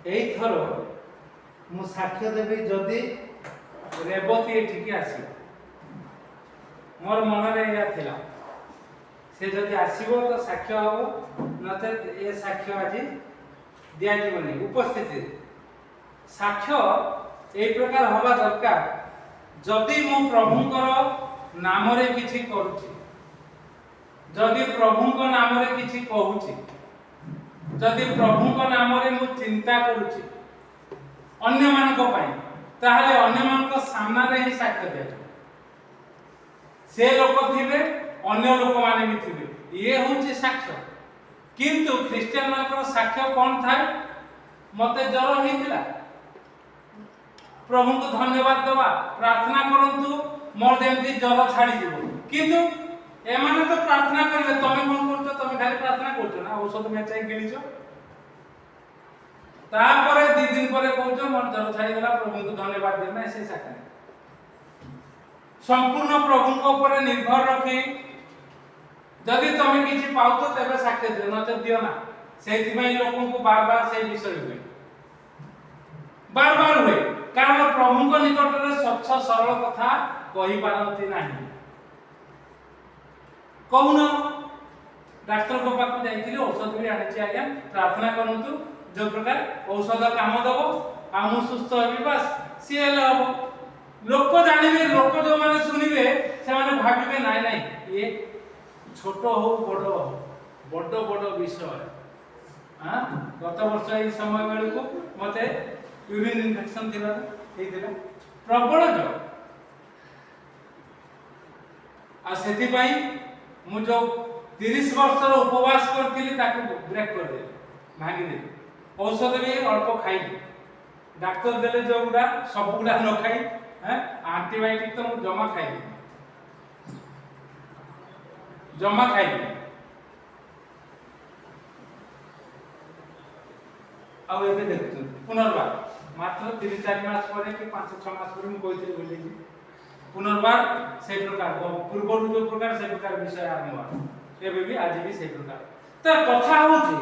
ଏଇଥର ମୁଁ ସାକ୍ଷ୍ୟ ଦେବି ଯଦି ରେବତୀ ଏଠିକି ଆସିବ। ମୋର ମନରେ ଏହା ଥିଲା ସେ ଯଦି ଆସିବ ତ ସାକ୍ଷ୍ୟ ହବ, ନଚେତ୍ ଏ ସାକ୍ଷ୍ୟ ଆଜି ଦିଆଯିବନି। ଉପସ୍ଥିତି ସାକ୍ଷ୍ୟ এই প্রকার হওয়া দরকার যদি ମୁଁ ପ୍ରଭୁଙ୍କର ନାମରେ କିଛି କରୁଛି, ଯଦି ପ୍ରଭୁଙ୍କ ନାମରେ କିଛି କହୁଛି, ଯଦି ପ୍ରଭୁଙ୍କ ନାମରେ ମୁଁ ଚିନ୍ତା କରୁଛି ଅନ୍ୟମାନଙ୍କ ପାଇଁ, ତାହେଲେ ଅନ୍ୟମାନଙ୍କ ସାମ୍ନାରେ ହିଁ ସାକ୍ଷ୍ୟ ଦିଆଯିବ। ସେ ଲୋକ ଥିବେ, ଅନ୍ୟ ଲୋକମାନେ ବି ଥିବେ, ଇଏ ହେଉଛି ସାକ୍ଷ୍ୟ। କିନ୍ତୁ ଖ୍ରୀଷ୍ଟିଆନ ମାନଙ୍କର ସାକ୍ଷ୍ୟ କ'ଣ ଥାଏ? ମତେ ଜ୍ୱର ହେଇଥିଲା, प्रभु को धन्यवाद दवा, प्रार्थना करंतु मोर जेमती जल छाड़ी दिबो। किंतु एमाने तो प्रार्थना करिवे, तमे कोन करछो? तमे खाली प्रार्थना करछो ना, औषध मेचाई गिलिछो। तापरे 2 दिन परे कहछो मोर जल छाड़ी गला, प्रभु को धन्यवाद देना, ऐसे साक्ष्य संपूर्ण प्रभु को ऊपर निर्भर रखी जदि तमे किछि पाउतो तबे साक्ष्य दियो, नचेत दियो ना। सेति में लोगों को बार-बार से विषय हुए, बार-बार हुए, कारण प्रभु को निकट में स्वच्छ सरल कथा कहि पारती नहीं। कौन डाक्टर को पाक जाइथिले, औषध भी आनिछि, आज्ञा प्रार्थना करंतु जो प्रकार औषध काम दबो आ मु सुस्थ हेबी, बस सीएल हबो। लोक जानिबे, लोक जो माने सुनिबे से माने भाबिबे नाइ नाइ ये छोट हो बड़ हो, बड़ बड़ विषय। हां गत वर्ष ए समय बेले को मते यूरिन इन्फेक्शन थिला प्रबल जो आ सेति पई मु जो 30 वर्ष रो उपवास करथिली ताकू ब्रेक कर दे, भागी दे। औषध भी अल्प खाई, डॉक्टर देले जो गुडा सब गुडा न खाई, हैं एंटीबायोटिक तो मु जमा खाई, जमा खाई। आ एबे देखु पुनर्बार मात्र 3-4 मास पर कि 5-6 मास पर कहते बोली पुनर्बार से प्रकार पूर्व जो प्रकार से प्रकार विषय आरंभ एबे भी आज भी से प्रकार। तो कथा होची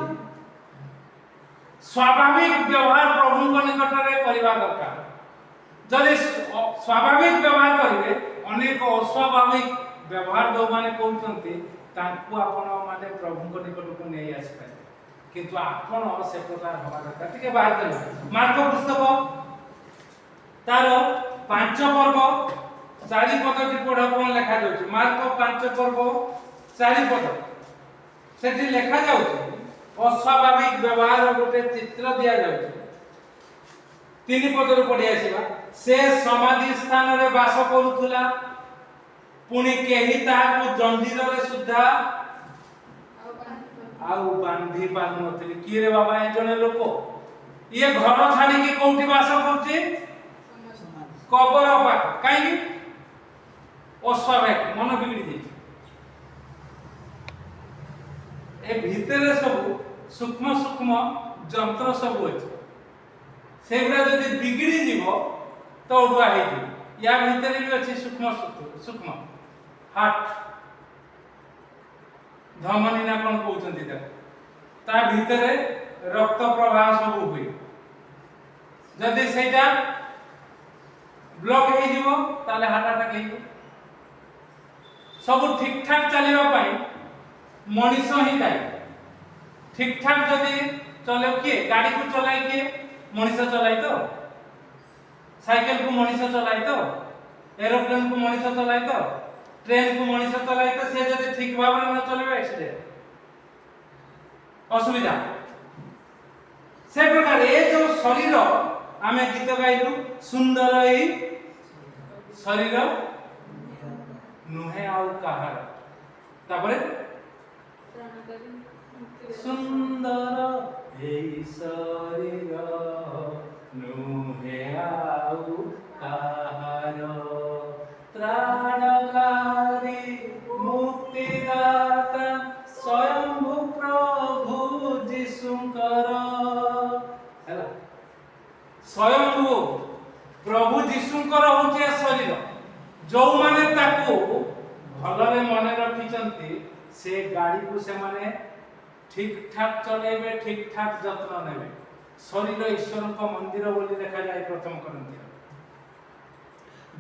स्वाभाविक व्यवहार प्रभु को निकट रे करबा दरकार। जदि स्वाभाविक व्यवहार करिवे, अनेक अस्वाभाविक व्यवहार जो माने कहउचंती तांको आपण माने प्रभु को निकट को नै आसी पाए, किंतु आपण से प्रकार हवा दरकार। ठीक बाहर कर मार्क पुस्तक तार 5 पर्व 4 पद टी पढ़ कोन लिखा जाउछ। मार्क 5 पर्व 4 पद सेठी लिखा जाउछ अस्वाभाविक व्यवहार गोटे चित्र दिया जाउछ। 3 पद रे पढ़ि आसीबा। से समाधि स्थान रे वास करूथुला, पुनी केही ताहाकु जंजीर रे सुद्धा आउ बांधी पार नथिले। की रे बाबा ए जने लोक ये घर छाड़ी के कोठी वास करछि? कबर पाक। काई अस्वाभाविक मन बिगड़ी जाय। ए भीतरे सब सूक्ष्म सूक्ष्म जंत्र सब अछि, सेगुडा जदि बिगड़ी जीवो तो उडुआ हे जी। या भीतरे भी अछि सूक्ष्म सूक्ष्म हार्ट धमनी ना कोन कहउचंती ता भीतरे रक्त प्रवाह सब हुए। जदि सेटा ब्लॉक हे जीवो ताले हार्ट अटैक हे। सब ठीक ठाक चलिबा पई मनीष ही दायी। ठीक ठाक जदि चले किए गाड़ी को चलाई किए? मनीष चलाई तो। साइकिल को मनीष चलाई तो, एरोप्लेन को मनीष चलाई तो, ट्रेन को मनीष चलाई तो। से जदि ठीक भाव न चलेबे एक्सीडेंट असुविधा। से प्रकार ए जो शरीर आमे गीत गाइलु सुंदर ई शरीर नुहे आउ कहार, तापरे सुंदर हे शरीर नुहे आउ कहार, त्राणकारी मुक्तिदाता स्वयं प्रभु जीशुकर। हैला स्वयं प्रभु जीशुकर होचे शरीर। जो माने ताको भलरे मने रखिचंती से गाड़ी को से माने ठीक ठाक चलेबे, ठीक ठाक जत्न नेबे। शरीर ईश्वर मंदिर बोली लिखा जाए प्रथम करंती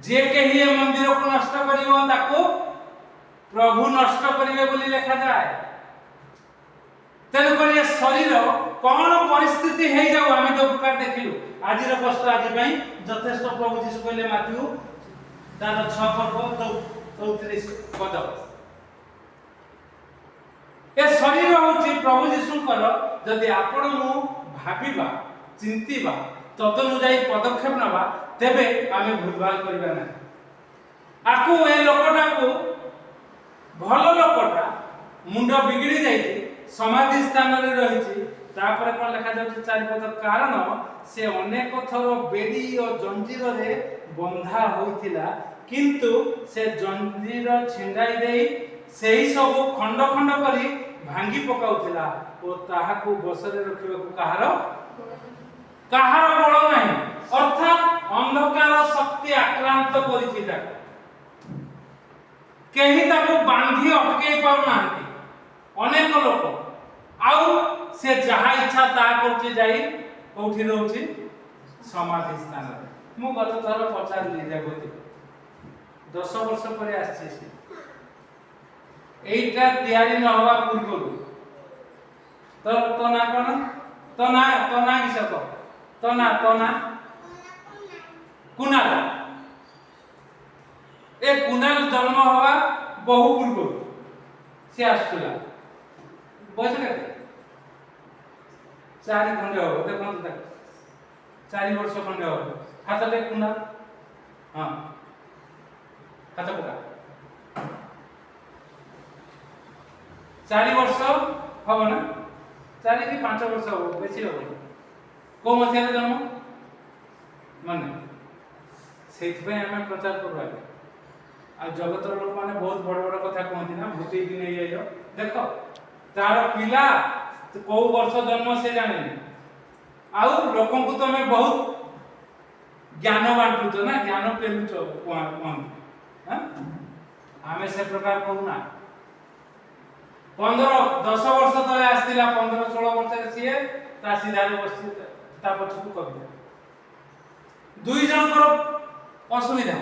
जे कहीं ये मंदिर को नष्ट करिवो ताको प्रभु नष्ट करिवे बोली लिखा जाए। तेन कर ये शरीर कौन परिस्थिति हे जाऊ आमे जो प्रकार देखिलु आज कष्ट आज यथेष्ट प्रभु जीशु कहले माथ्यू तार 6 पर्व 34 पद ए शरीर होची प्रभु जीशुकर जदि आपण मु भाबिबा चिंतिबा तदनुଯାୟୀ पदक्षेप नबा तेबे आमे भूलभाल करिबा ना आकु ए लोकटा को भल लोकटा मुंड बिगड़ी जाईती समाधि स्थान रे रहिची तापर कोन लिखा जाउची 4 पद कारण से अनेक थर बेडी और जंजीर रे बंधा होइतिला किंतु से जंजीर छिंडाई देई सेही सब खंड खंड करी भांगी पकाउतिला ओ ताहाकू बसरे रखिबाकू काहार बळ नाही अर्थात अंधकार शक्ति आक्रांत करिछि ताको केही ताको बांधी अटकेई पाउ नांती अनेक लोक आउ से जहा इच्छा ता करछि जाई कोठी रहउछि समाधि स्थान रे मु गत थर पचारली देबती 10 वर्ष परे आछि से एइटा तयारी न हवा पूर्वरु तो ना कोन तो ना किस को तो ना कुनाल ए कुनाल जन्म हवा बहु पूर्वरु से आसुला बयस केते 4 खंडे हो देखो तो 4 वर्ष खंडे हो हाथ ले कुनाल हां हाथ पका 4 वर्ष हबो ना 4 कि 5 वर्ष हबो बेसी हबो को मथे जन्म माने सेति पे हमें प्रचार करबा आ जगतर लोक माने बहुत बड़ बड़ कथा कहती ना भूति भी नहीं आइयो देखो तार पिला को वर्ष जन्म से जाने आउ लोकन को तमे बहुत ज्ञान बांटू तो ना ज्ञान पेलुचो कोन हां हमें से प्रकार कहूना 10 वर्ष तले आस्तिला 15 16 वर्ष सिए ता सीधारे बसि ता पछकु कविता दुई जन को असुविधा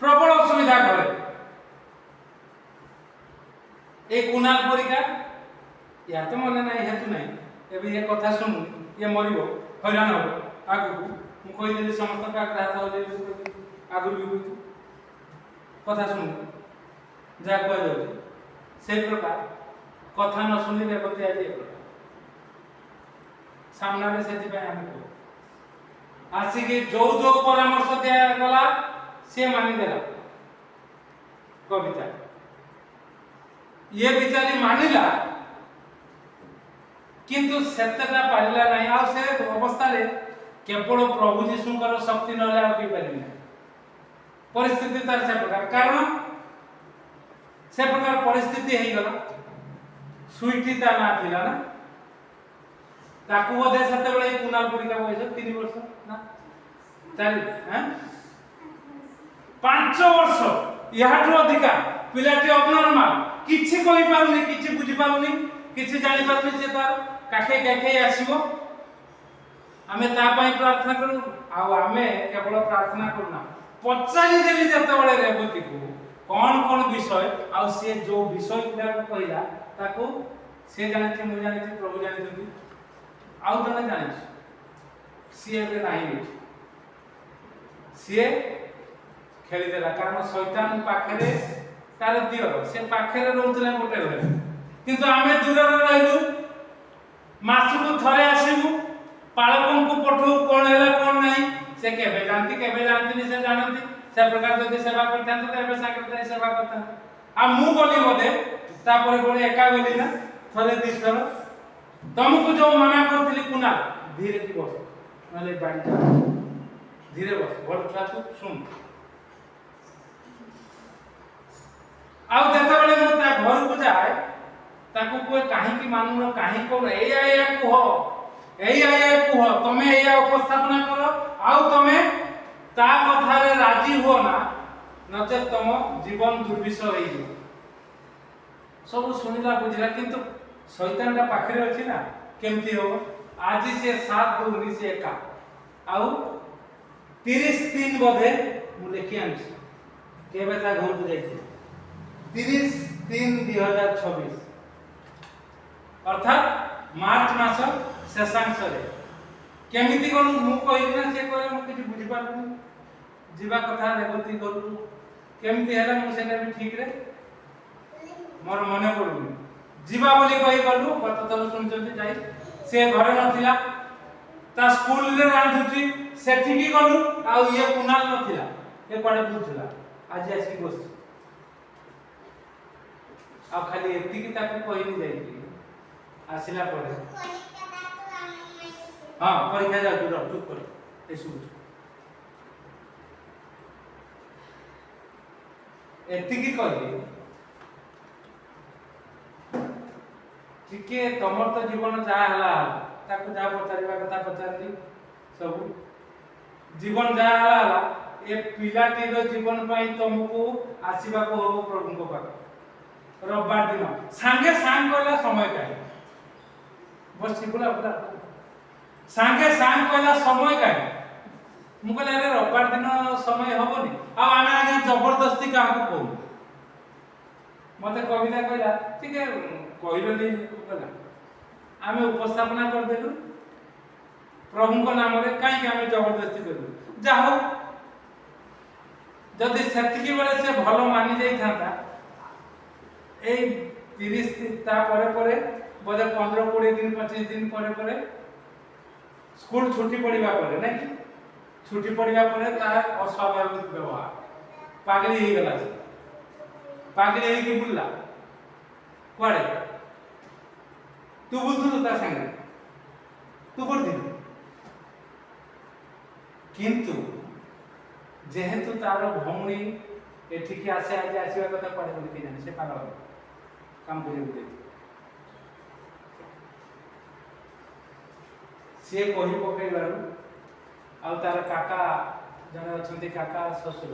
प्रबल असुविधा घरे ए कुनाल परिका या तो मने नहीं हेतु नहीं एबे ये कथा सुन ये मरिबो हैरान हो आगु मु कहि देली समस्त का ग्राहक हो आगु भी कथा सुन जा कह दो से प्रकार कथा न सुनि रेवती आजे सामना रे सेति पे हम को आसी के जो परामर्श दिया गला से मानि देला कविता ये बिचारी मानिला किंतु सेतटा पारिला नहीं आ से अवस्था रे केवल प्रभु जीशुकर शक्ति न ले आकी पारिना परिस्थिति तार से प्रकार कारण से प्रकार परिस्थिति हेई गला सुईटी ता ना थिला ना ताकू बोधे सते बेले कुनाल परीक्षा बयस 3 वर्ष ना 4 हैं 5 वर्ष याठो अधिका पिलाटी अबनॉर्मल किछि कहि पारुनी किछि बुझी पारुनी किछि जानि पारुनी से तार काखे आसीबो आमे ता पई प्रार्थना करू आ आमे केवल प्रार्थना करूना पचारि देली जते बेले रेवती को कौन विषय आ से जो विषय गुडा कहला ताको से जानि मु जानि प्रभु जानि आउ जने जानि सी एबे नाही सी खेली देला कारण शैतान पाखरे तार दियर से पाखरे रहउतले गोटे घरे किंतु आमे दूर रे रहलु मासु को थरे आसीबु पालकन को पठो कोन हैला कोन नाही से केबे जानती से जानती से प्रकार जदि सेवा करता तो एबे साकरते सेवा करता आ मु बोली बोदे तापर बोले एका बोली ना थरे दिसर तुमको जो मना करथली कुना धीरे की बस नले बाड़ी धीरे बस बोल छा तू सुन आउ देता बेले मु ता घर को जाए ताको कोई काहे की मानुनो काहे को एया कुह तमे एया उपस्थापना करो आउ तमे ता कथा रे राजी हो ना नचे तम जीवन दुर्विषय होई सब सुनिला बुझिला किंतु शैतान का पाखरे अछि ना केमती हो आज से 7/2/1901 आउ 30/3 बोधे मु लेखि आनछि केबे ता घर को जाइछि 30/3/2026 अर्थात मार्च मास शेषांश रे केमिति कोन मु कहिली ना से कहले मु किछि बुझि पारबो जीवा कथा रेवती करू केमिति हैला मु सेना भी ठीक रे मोर मने पडुनी जीवा बोली कहि गलु गत थर सुनचंती जाई से घरे नथिला ता स्कूल रे रांधुची सेठी की गलु आ ये कुनाल नथिला ए पडे बुझला आज आसी बस आ खाली एति की ताको कहिनी जाई आसिला पड़े हां परीक्षा जा तू चुप कर ए सुन एति की कहि टिके तमर तो जीवन जा हला ताको जा पचारिबा कथा पचारली सब जीवन जा हला ए पिलाटी रो जीवन पई तुमको आसीबा को हो प्रभु को पाक रविवार दिन सांगे सांग कहला समय काई बस सिपुला पूरा सांगे सांग कहला समय काई मु कहले अरे रविवार दिन समय होबनी आ आमे आगे जबरदस्ती का को कहू मते कविता कहला ठीक है कहलनी कहला आमे उपस्थापना कर देलु प्रभु को नाम रे काई आमे जबरदस्ती करू जा हो जदि सेतिकी बेले से भलो मानि जाई थांता ए 30 ता परे बोधे 15-20 दिन 25 दिन परे स्कूल छुट्टी पड़िबा परे नै छुट्टी पड़िबा परे ता अस्वाभाविक व्यवहार पागली ही गला पागली ही की बुल्ला कोड़े तू बुझुनु ता संगे तू करथि किंतु जेहेतु तार भौणी एठिकी आसे आज आसीबा कथा पड़े बोली कि जाने से पागल काम करियो दे से कहि पकेइबारु आ तार काका जने अछंती काका ससुर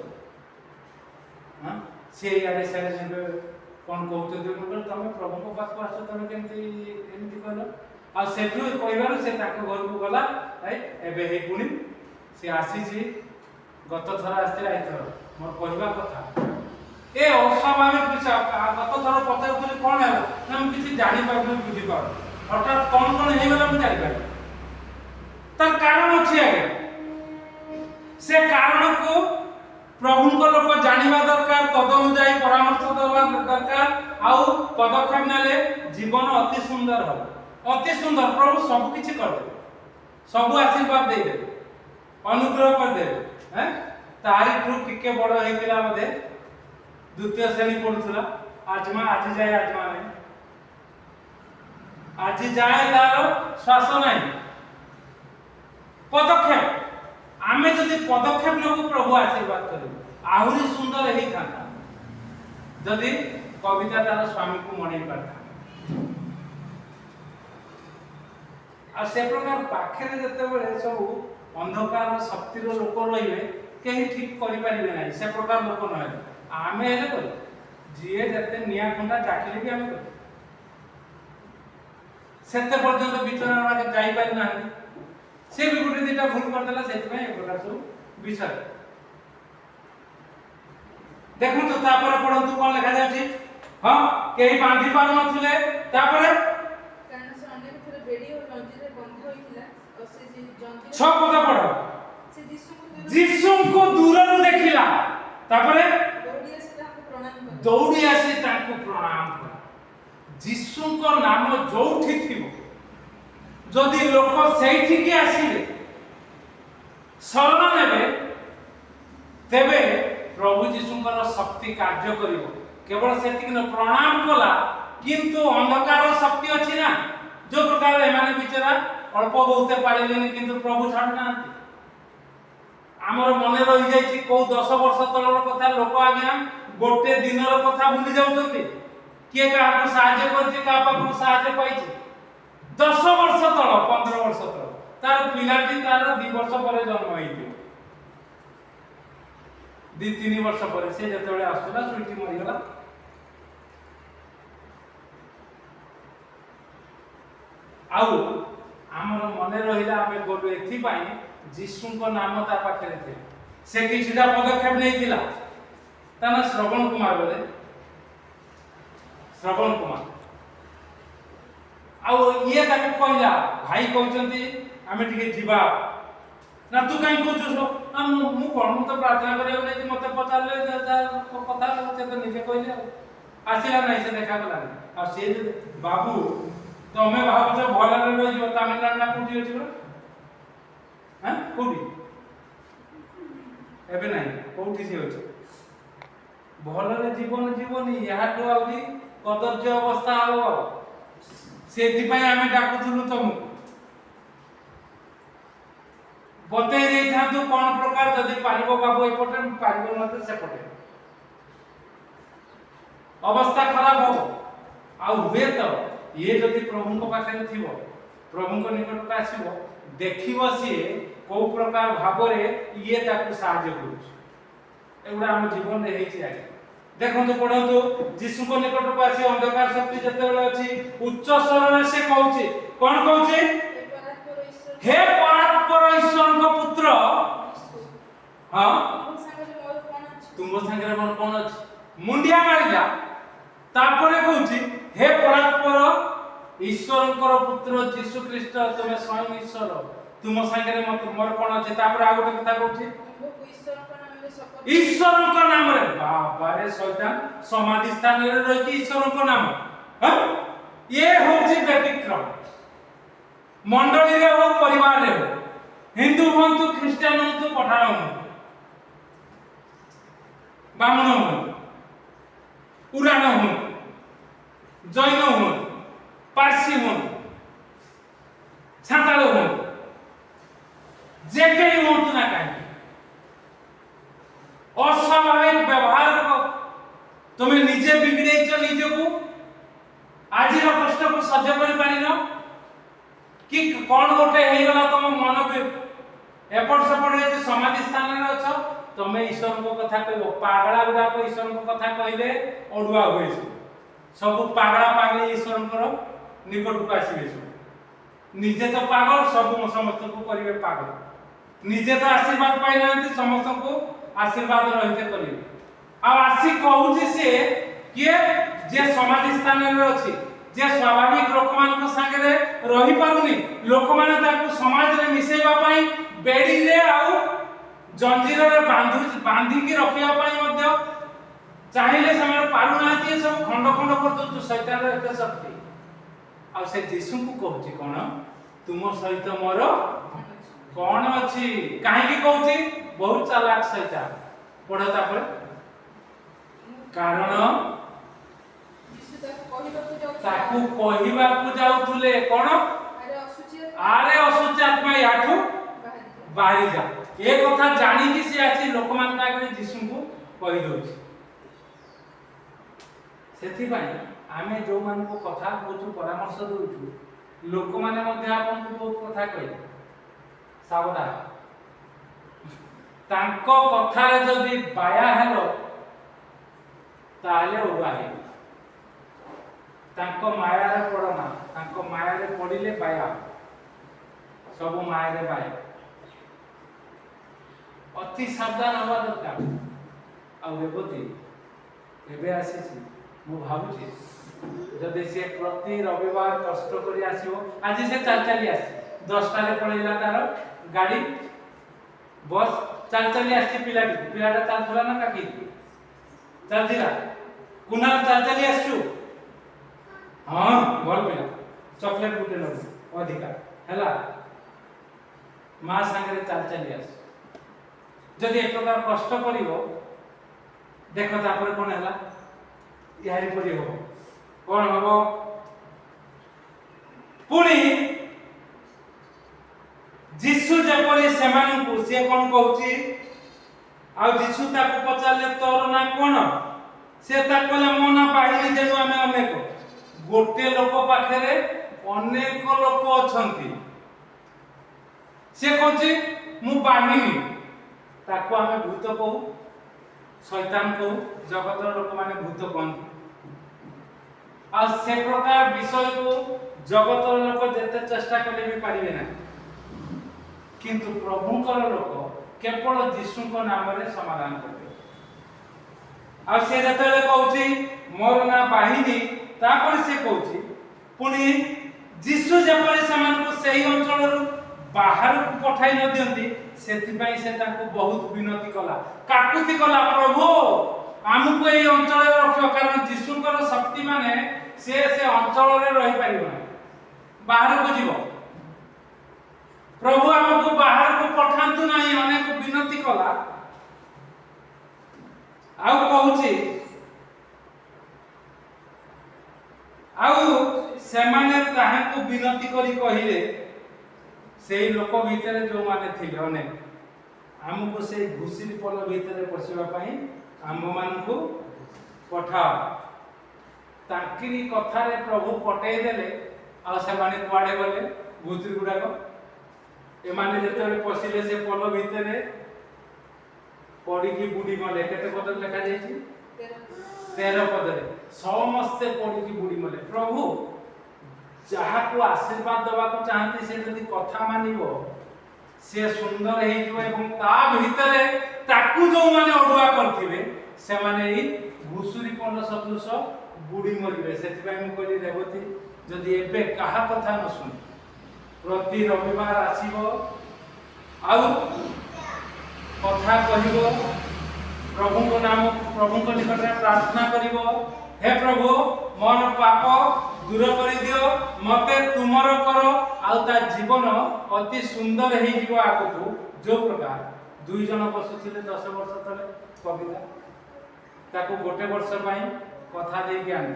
हां से यारे सारे जेबे कोन कहउते दे मगर तमे प्रभु को पास आसो तमे केमती एमती कहलो आ सेठु कहिबारु से ताको घर को गला एबे हे गुणी से आसी छी गत थर आस्ते आइथर मोर कहबा कथा ए अस्वाभाविक विषय गत थर पचाउतली कोन हैला ना हम किछि जानि पाबनु बुझि पाउ हठात कोन हे गला मु जानि पाइ तर कारण अछि आगे से कारण को प्रभु को लोक जानिबा दरकार तद अनुसार परामर्श देबा दरकार आउ पदक्षेप नेले जीवन अति सुंदर हो अति सुंदर प्रभु सब किछि कर दे सब आशीर्वाद दे दे अनुग्रह कर दे हैं तारी ट्रू टिके बड़ हेतिला मधे द्वितीय श्रेणी पढुथला आज जाए नहीं आज जाए तार श्वास नहीं पदक्षेप आमे जदि पदक्षेप लेबु प्रभु आशीर्वाद करू आहुरी सुंदर हेई थांता जदि कविता तार स्वामी को मनै करता आ से प्रकार पाखरे जते बेले सब अंधकार शक्ति रो लोक रहिबे केही ठीक करि परिबे नै से प्रकार लोक नै आमे हेले कर जिए जते निया खंडा चाकली भी आमे कर सेते पर्यंत विचारणा के जाई पारि ना से भी गुटे दिटा भूल कर देला सेति में प्रकार सब विचार देखु तो तापर पढंतु कोन लिखा जाउची हां केही बांधी पार नथिले तापर कारण से अनेक थरे बेडी और जंजी रे बंध होइतिला और से जंजी छ पद पढ से यीशु को दूरनु देखिला तापर दौड़ी आसी ताको प्रणाम कर यीशु को नाम जोठी थिबो जदि लोक सेठी के आसीले शरण नेबे तेबे प्रभु यीशुଙ୍କର शक्ति कार्य करिवो केवल सेतिक न प्रणाम कला किंतु अंधकार शक्ति अछि ना जो प्रकार एमाने बिचारा अल्प बहुते पालिलेनी किंतु प्रभु छाड़ नांती हमर मने रहि जाय छी को 10 वर्ष तलर कथा लोक आज्ञा गोटे दिनर कथा भूली जाउछंती के का को सहाय्य करछि का पाखु सहाय्य पाइछि 10 वर्ष तल 15 वर्ष तल तार पिलाटी तार 2 वर्ष परे जन्म होइथि 2-3 वर्ष परे से जतबेले आसुला सुइटी मरि गला आउ ଆମର ମନେ ରହିଲା ଆମେ ଗଲୁ ଏଥିପାଇଁ ଯୀଶୁଙ୍କ ନାମ ତା ପାଖରେ ଥିଲା। ସେ କିଛିଟା ପଦକ୍ଷେପ ନେଇଥିଲା। ତା ନା ଶ୍ରବଣ କୁମାର ବୋଧେ, ଶ୍ରବଣ କୁମାର। ଆଉ ଇଏ ତାକୁ କହିଲା, ଭାଇ କହୁଛନ୍ତି ଆମେ ଟିକେ ଯିବା। ନା ତୁ କାହିଁ କହୁଛୁ? ନା ମୁଁ କଣ, ମୁଁ ତ ପ୍ରାର୍ଥନା କରିବାକୁ ନେଇଛି, ମତେ ପଚାରିଲେ କଥା ସେ ତ ନିଜେ କହିଲେ ଆଉ ଆସିଲା ନାହିଁ, ସେ ଦେଖା କଲାନି। ଆଉ ସିଏ ଯଦି ବାବୁ ତମେ ଭାବୁଛ ଭଲରେ ରହିଯିବ, ତାମିଲନାଡୁ ନା କୋଉଠି ଅଛି ପରା? ହଁ କୋଉଠି ଏବେ ନାହିଁ, କୋଉଠି ସିଏ ଅଛି? ଭଲରେ ଜୀବନ ଜୀବନି, ଏହାଠୁ ଆହୁରି କଦର୍ଯ୍ୟ ଅବସ୍ଥା ହବ। ସେଥିପାଇଁ ଆମେ ଡାକୁଥିଲୁ ତମକୁ, ବତେଇ ଦେଇଥାନ୍ତୁ କଣ ପ୍ରକାର, ଯଦି ପାରିବ ବାବୁ ଏପଟେ, ପାରିବ ନହେଲେ ସେପଟେ, ଅବସ୍ଥା ଖରାପ ହବ। ଆଉ ହୁଏତ ଇଏ ଯଦି ପ୍ରଭୁଙ୍କ ପାଖରେ ଥିବ, ପ୍ରଭୁଙ୍କ ନିକଟକୁ ଆସିବ, ଦେଖିବ ସିଏ କୋଉ ପ୍ରକାର ଭାବରେ ଇଏ ତାକୁ ସାହାଯ୍ୟ କରୁଛି। ଏଗୁଡ଼ା ଆମ ଜୀବନରେ ହେଇଛି ଆଜ୍ଞା। ଦେଖନ୍ତୁ, ପଢନ୍ତୁ, ଯୀଶୁଙ୍କ ନିକଟକୁ ଆସି ଅନ୍ଧକାର ଶକ୍ତି ଯେତେବେଳେ ଅଛି, ଉଚ୍ଚ ସ୍ୱରରେ ସେ କହୁଛି, କଣ କହୁଛି? ହେ ପରାତ୍ପର ଈଶ୍ୱରଙ୍କ ପୁତ୍ର, ହଁ ତୁମ ସାଙ୍ଗରେ ମୋର କଣ ଅଛି? ମୁଣ୍ଡିଆ ମାରିଲା, ତାପରେ କହୁଛି ହେ ପରାତ୍ପର ଈଶ୍ୱରଙ୍କର ପୁତ୍ର ଯୀଶୁ ଖ୍ରୀଷ୍ଟ, ତୁମେ ସ୍ୱୟଂ ଈଶ୍ୱର, ତୁମ ସାଙ୍ଗରେ ମୋର କଣ ଅଛି? ତାପରେ ଆଉ ଗୋଟେ କଥା କହୁଛି, ଈଶ୍ୱରଙ୍କ ନାମରେ। ବାବାରେ ଶୈତାନ ସମାଧି ସ୍ଥାନରେ ରହିକି ଈଶ୍ୱରଙ୍କ ନାମ, ଇଏ ହଉଛି ବ୍ୟତିକ୍ରମ। ମଣ୍ଡଳୀରେ ହଉ, ପରିବାରରେ ହଉ, ହିନ୍ଦୁ ହୁଅନ୍ତୁ, ଖ୍ରୀଷ୍ଟିଆନ ହୁଅନ୍ତୁ, ପଠାଣ ହୁଅନ୍ତୁ, ବାମୁଣ ହୁଅନ୍ତୁ, ପୁରାଣ ହୁଅନ୍ତୁ, ଜୈନ ହୁଅନ୍ତୁ, ପାର୍ସୀ ହୁଅନ୍ତୁ, ସାନ୍ତାଳ ହୁଅନ୍ତୁ, ଯେ କେହି ହୁଅନ୍ତୁ ନା କାହିଁକି, ଅସ୍ୱାଭାବିକ ବ୍ୟବହାର ତୁମେ ନିଜେ ବିଗିଡେଇଛ ନିଜକୁ, ଆଜିର କଷ୍ଟକୁ ସହ୍ୟ କରିପାରିନ କି କଣ ଗୋଟେ ହେଇଗଲା, ତମ ମନ ଏପଟ ସେପଟ ହେଇଛି, ସମାଧି ସ୍ଥାନରେ ଅଛ, ତମେ ଈଶ୍ୱରଙ୍କ କଥା କହିବ। ପାଗଳା ଗୁଡାକ ଈଶ୍ୱରଙ୍କ କଥା କହିଲେ ଅଡୁଆ ହୁଏ। ସବୁ ପାଗଳା ପାଗଳି ଈଶ୍ୱରଙ୍କର ନିକଟକୁ ଆସିବେ। ସବୁ ନିଜେ ତ ପାଗଳ, ସବୁ ସମସ୍ତଙ୍କୁ କରିବେ ପାଗଳ। ନିଜେ ତ ଆଶୀର୍ବାଦ ପାଇନାହାନ୍ତି, ସମସ୍ତଙ୍କୁ ଆଶୀର୍ବାଦ ରହିତେ କରିବେ। ଆଉ ଆସି କହୁଛି ସେ କିଏ? ଯେ ସମାଧି ସ୍ଥାନରେ ଅଛି, ଯେ ସ୍ୱାଭାବିକ ଲୋକମାନଙ୍କ ସାଙ୍ଗରେ ରହିପାରୁନି, ଲୋକମାନେ ତାକୁ ସମାଜରେ ମିଶେଇବା ପାଇଁ ବେଡିରେ ଆଉ ଜଞ୍ଜିରରେ ବାନ୍ଧିକି ରଖିବା ପାଇଁ ମଧ୍ୟ ଚାହିଁଲେ ସେମାନେ ପାରୁନାହାନ୍ତି। ଏ ସବୁ ଖଣ୍ଡ ଖଣ୍ଡ କରିଦଉଛୁ, ଶୈତାନର ଏତେ ଶକ୍ତି। ଆଉ ସେ ଯୀଶୁଙ୍କୁ କହୁଛି କଣ? ତୁମ ସହିତ ମୋର କଣ ଅଛି? କାହିଁକି କହୁଛି? ବହୁତ ଚାଲାକ ଶୈତାନ। ପଢ ତାପରେ, କାରଣ ତାକୁ କହିବାକୁ ଯାଉଥିଲେ କଣ? ଆରେ ଅଶୁଚି ଆତ୍ମା ୟାଠୁ ବାହାରି ଯା। ଏ କଥା ଜାଣିକି ସେ ଆସି ଲୋକମାନଙ୍କ ଆଗରେ ଯୀଶୁଙ୍କୁ କହିଦଉଛି। ସେଥିପାଇଁ ଆମେ ଯୋଉମାନଙ୍କୁ କଥା କହୁଛୁ, ପରାମର୍ଶ ଦଉଛୁ, ଲୋକମାନେ ମଧ୍ୟ ଆପଣଙ୍କୁ ବହୁତ କଥା କହିବେ, ସାବଧାନ। ତାଙ୍କ କଥାରେ ଯଦି ବାୟା ହେଲ, ତାହେଲେ ଉଡା ହେଇବ। ତାଙ୍କ ମାୟାରେ ପଡନା, ତାଙ୍କ ମାୟାରେ ପଡିଲେ ବାୟା, ସବୁ ମାୟାରେ ବାୟା। ଅତି ସାବଧାନ ହବା ଦରକାର। ଆଉ ରେବତୀ ଏବେ ଆସିଛି, ମୁଁ ଭାବୁଛି ଯଦି ସେ ପ୍ରତି ରବିବାର କଷ୍ଟ କରି ଆସିବ, ଆଜି ସେ ଚାଲି ଚାଲି ଆସିଛି, 10টাରେ ପଳେଇଲା ତାର ଗାଡି, ବସ୍, ଚାଲି ଚାଲି ଆସିଛି। ପିଲାଟା ଚାଲୁଥିଲା ନା କାକି ଚାଲିଥିଲା? କୁନା ଚାଲି ଚାଲି ଆସିଛୁ? ହଁ, ଭଲ ପିଲା, ଚକଲେଟ ଗୋଟେ ନବୁ ଅଧିକା ହେଲା। ମା ସାଙ୍ଗରେ ଚାଲି ଚାଲି ଆସ। ଯଦି ଏକ ପ୍ରକାର କଷ୍ଟ କରିବ, ଦେଖ ତାପରେ କଣ ହେଲା, ଏହାରି ପରି ହବ। କଣ ହବ? ପୁଣି ଯୀଶୁ ଯେପରି ସେମାନଙ୍କୁ, ସିଏ କଣ କହୁଛି? ଆଉ ଯୀଶୁ ତାକୁ ପଚାରିଲେ, ତୋର ନାଁ କଣ? ସେ ତାକୁ କହିଲା, ମୋ ନାଁ ବାହିନୀ, ଯେଣୁ ଆମେ ଅନେକ। ଗୋଟେ ଲୋକ ପାଖରେ ଅନେକ ଲୋକ ଅଛନ୍ତି। ସେ କହୁଛି ମୁଁ ବାହିନୀ। ତାକୁ ଆମେ ଭୂତ କହୁ, ଶୈତାନ କହୁ, ଜଗତର ଲୋକମାନେ ଭୂତ କହନ୍ତି। ଆଉ ସେ ପ୍ରକାର ବିଷୟକୁ जगतर लोक जेते चेष्टा कले भी पारिबे ना, किंतु प्रभुकर लोक केवल यीशु नाम रे समाधान करबे। आ से जतले कहउची मोर ना बाहिनी, तापर से कहउची पुनी यीशु जेपरि समान को सही अंचल बाहर को पठाई न दियंती, सेतिपई से ताको बहुत विनती कला, काकुति कला, प्रभु आमको ए अंचल रे रखियो, कारण यीशुकर शक्ति माने से अंचल रे रहि परिबो ना, बाहर को जीवो। प्रभु हमको बाहर को पठांतु नहीं, अनेक विनती कला। आउ कहूची आउ सेमाने ताहाको विनती करी कहिले, सेही लोक भितरे जो माने थिले अनेक हमको से घुसिरी पल भितरे पसिबा पई आम मानकु पठाओ। तांकिरी कथारे प्रभु पठेई देले, आ सेमाने कुआडे गले घुसिरी गुडाक एमाने जेतले पसिले से पल भितरे पड़ी की बुडी मले। केते पद लिखा जायछि? 13 पदरे समस्ते पड़ी की बुडी मले। प्रभु जहा को आशीर्वाद दबा को चाहती से यदि कथा मानिबो, से सुंदर हे जो एवं ता भितरे ताकू जो माने अडुआ करथिबे, से माने ई घुसुरी पन सदृश बुडी मरिबे। सेति पय मु कहली रेवती जदि एबे काहा कथा न सुन, प्रति रविवार आसीबो आउ कथा कहिबो, प्रभु को नाम प्रभु को निकट में प्रार्थना करिबो, हे प्रभु मोर पाप दूर कर दियो, मते तुमर करो, आउ ता जीवन अति सुंदर हे जीवो आगु। जो प्रकार दुई जन बसुथिले 10 वर्ष तले कविता, ताको गोटे वर्ष पई कथा दे के आनि,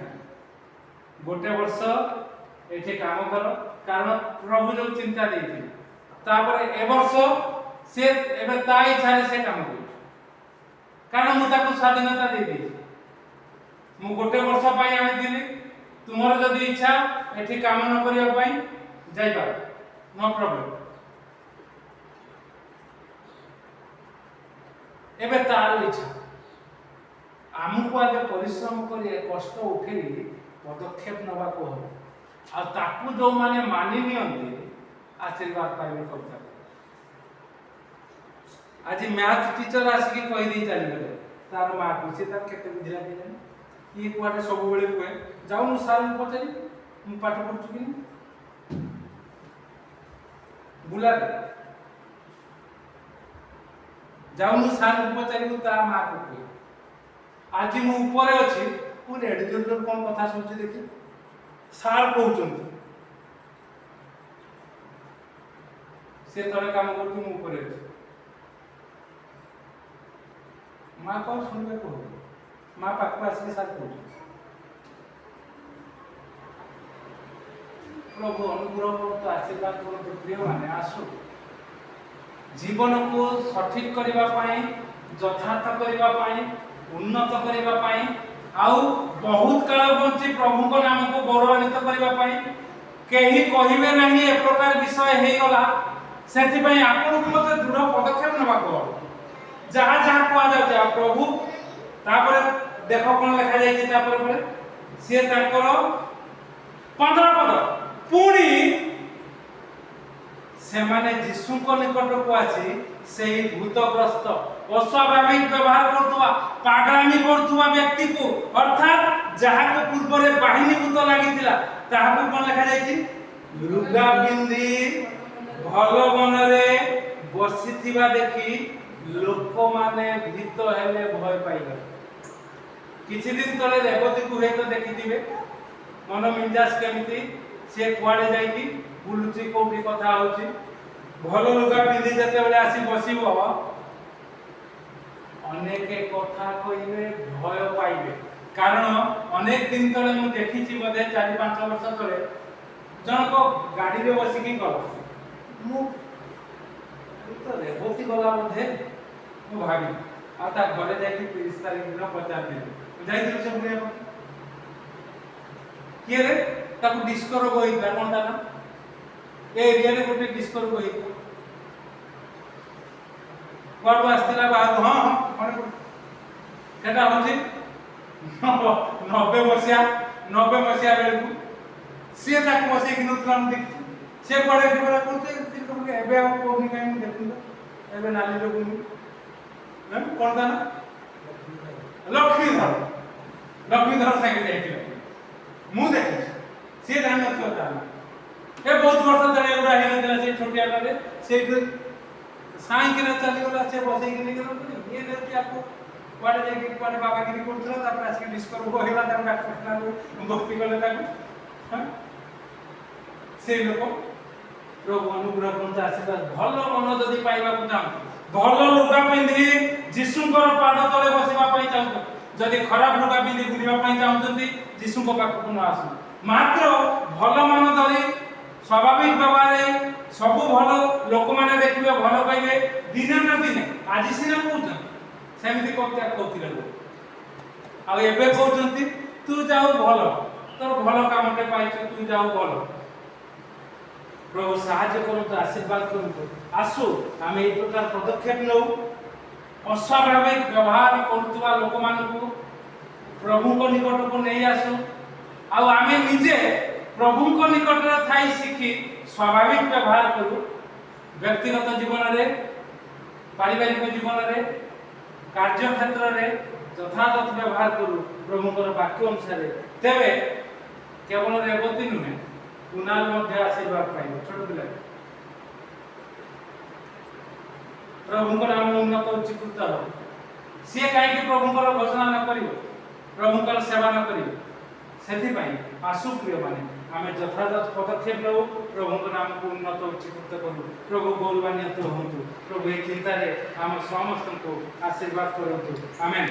गोटे वर्ष एठे काम करो, कारण प्रभु जो चिंता देथि, तापर ए वर्ष से एबे ता इच्छा से काम करू, कारण मु ताको स्वाधीनता दे दी। मु गोटे वर्ष पई आनि दिली, तुमर जदि इच्छा एठी काम न करिया पई जाई पार, नो प्रॉब्लम। एबे तार इच्छा आमको आगे परिश्रम करिए कष्ट उठेई पदक्षेप नबा को हो, आ ताकू जो माने मानि नियंती आशीर्वाद पाइबे कविता। आज मैथ टीचर आसिकी कहि दी चली गले तार मां को, से तार केते बुझिला दिले ई कुआडे सब बेले कुए जाऊ मु सार को पचरी मु पाठ पढछु कि बुला दे, जाऊ मु सार को पचरी को ता मां को कुए। आज मु ऊपर अछि मु रेडी जोर कोन कथा सुनछि देखि सार कहउछंती, से तळे काम करतु मु ऊपर अछि, मां को सुनबे को मां पाक आसी साथ कहउछ। प्रभु अनुग्रह करतो, आशीर्वाद करतो। प्रिय माने आसु जीवन को सठिक करिबा पई, यथार्थ करिबा पई, उन्नत करिबा पई, आउ बहुत काल बंची प्रभु को नाम को गौरवान्वित करिबा पई केही कहिबे नाही ए प्रकार विषय हे गला। सेति पई आपन को मते दृढ़ पदक्षेप नबा को, जहा जहा को जाउ प्रभु। तापर देखो कोन लिखा जाय, तापर से ताकर 15 पद पुणी से माने यीशु को निकट को आसी सेही भूतग्रस्त अस्वाभाविक व्यवहार करतुवा, पागलामी करतुवा व्यक्ति को, अर्थात जहा को पूर्व रे बाहिनी भूत लागितिला ताहा को कोन लिखा जाय, लुगा पिंदी भल मन रे बसिथिबा देखि लोक माने भीत हेले भय पाइले। किछि दिन तले रेवती को हेतो देखिथिबे मन मिंजास केमिति से कुआडे जाईकी बुलुची, कोठी कथा होची, भल लुगा पिंदी जते बेले आसी बसिबो अनेके कथा कहिबे भय पाइबे। कारण अनेक दिन तले मु देखिछि, बोधे 4-5 वर्ष तले जनको गाड़ी रे बसिकी गला, मु तो रेवती गला बोधे मु भाबी आ ता घरे जाईकी 30 तारिख दिन 50 दिन जाईथि से बुलिया के रे ताको डिस्को रोग होइता कोन दाना ए एरिया रे गोटे डिस्को रोग होइता कोड आस्तिला बाहर। हां हां सेटा होछि 90 मसिया बेलकु ସିଏ ତାକୁ ବସେଇକି ନଉଥିଲା ମୁଁ ଦେଖିଛି। ସେ କୁଆଡ଼େ ଏଠି କରୁছে ଏବେ ଆଉ କହୁନି କାହିଁ ମୁଁ ଦେଖୁନି ଏବେ ନାଲି ଲଗୁନି କ'ଣ ତା ନା ଲକ୍ଷ୍ମୀଧର ସାଙ୍ଗେ ଯାଇଥିଲା ମୁଁ ଦେଖିଛି। ସିଏ ଜାଣିନଥିବ ତା ନା ଏ ବହୁତ ବର୍ଷ ତଳେ ଏଗୁଡ଼ା ହେଇନଥିଲା ସେ ଛୋଟିଆ ବେଳେ ସେଇଠୁ ସାଇଁକିନା ଚାଲିଗଲା ସେ ବସେଇକି ନେଇଗଲା ଇଏ ନେଉଛି ଆକୁ କୁଆଡ଼େ ଯାଇକି କୁଆଡ଼େ ବାବାଗିରି କରୁଥିଲା ତାପରେ ଆସିକି ଡିସ୍କଭର ହେଲା ତାକୁ ଡାକ୍ତରଖାନାରୁ ଭର୍ତ୍ତି କଲେ ତାକୁ ସେ ଲୋକ ପ୍ରଭୁ ଅନୁଗ୍ରହ କରନ୍ତୁ ଆଶୀର୍ବାଦ ଭଲ ମନ ଯଦି ପାଇବାକୁ ଚାହୁଁଛୁ ଭଲ ଲୁଗା ପିନ୍ଧି ଯୀଶୁଙ୍କର ପାଦ ତଳେ ବସିବା ପାଇଁ ଚାହୁଁଛନ୍ତି ଯଦି ଖରାପ ଲୁଗା ପିନ୍ଧି ବୁଲିବା ପାଇଁ ଚାହୁଁଛନ୍ତି ଯୀଶୁଙ୍କ ପାଖକୁ ନ ଆସନ୍ତୁ ମାତ୍ର ଭଲ ମନ ଧରି ସ୍ୱାଭାବିକ ବ୍ୟବହାରରେ ସବୁ ଭଲ ଲୋକମାନେ ଦେଖିବେ ଭଲ କହିବେ ଦିନେ ନା ଦିନେ ଆଜି ସିନା କହୁଛନ୍ତି ସେମିତି କହୁଥିଲେ ଲୋକ ଆଉ ଏବେ କହୁଛନ୍ତି ତୁ ଯାଉ ଭଲ ତୋର ଭଲ କାମଟେ ପାଇଛୁ ତୁ ଯାଉ ଭଲ। ପ୍ରଭୁ ସାହାଯ୍ୟ କରନ୍ତୁ ଆଶୀର୍ବାଦ କରନ୍ତୁ ଆସୁ ଆମେ এই ପ୍ରକାର ପଦକ୍ଷେପ ନେଉ ଅସ୍ୱାଭାବିକ ବ୍ୟବହାର କରୁଥିବା ଲୋକମାନଙ୍କୁ ପ୍ରଭୁଙ୍କ ନିକଟକୁ ନେଇ ଆସୁ ଆଉ ଆମେ ନିଜେ ପ୍ରଭୁଙ୍କ ନିକଟରେ ଥାଇ ଶିଖି ସ୍ୱାଭାବିକ ବ୍ୟବହାର କରୁ ବ୍ୟକ୍ତିଗତ ଜୀବନରେ ପାରିବାରିକ ଜୀବନରେ କାର୍ଯ୍ୟକ୍ଷେତ୍ରରେ ଯଥାଯଥ ବ୍ୟବହାର କରୁ ପ୍ରଭୁଙ୍କର ବାକ୍ୟ ଅନୁସାରେ ତେବେ କେବଳ ରେବତୀ ନୁହେଁ କୁନାଲ ମଧ୍ୟ ଆଶୀର୍ବାଦ ପାଇବ ଛୋଟ ପିଲା ପ୍ରଭୁଙ୍କର ନାମ ଉନ୍ନତ ଉଚ୍ଚୀକୃତ ହେବ ସିଏ କାହିଁକି ପ୍ରଭୁଙ୍କର ଘୋଷଣା ନ କରିବ ପ୍ରଭୁଙ୍କର ସେବା ନ କରିବ ସେଥିପାଇଁ ଆସୁ ପ୍ରିୟମାନେ ଆମେ ଯଥାଯଥ ପଦକ୍ଷେପ ନେଉ ପ୍ରଭୁଙ୍କ ନାମକୁ ଉନ୍ନତ ଉଚ୍ଚୀକୃତ କରୁ ପ୍ରଭୁ ଗୌରବାନ୍ୱିତ ହୁଅନ୍ତୁ ପ୍ରଭୁ ଏହି ଚିନ୍ତାରେ ଆମ ସମସ୍ତଙ୍କୁ ଆଶୀର୍ବାଦ କରନ୍ତୁ ଆମେନ୍।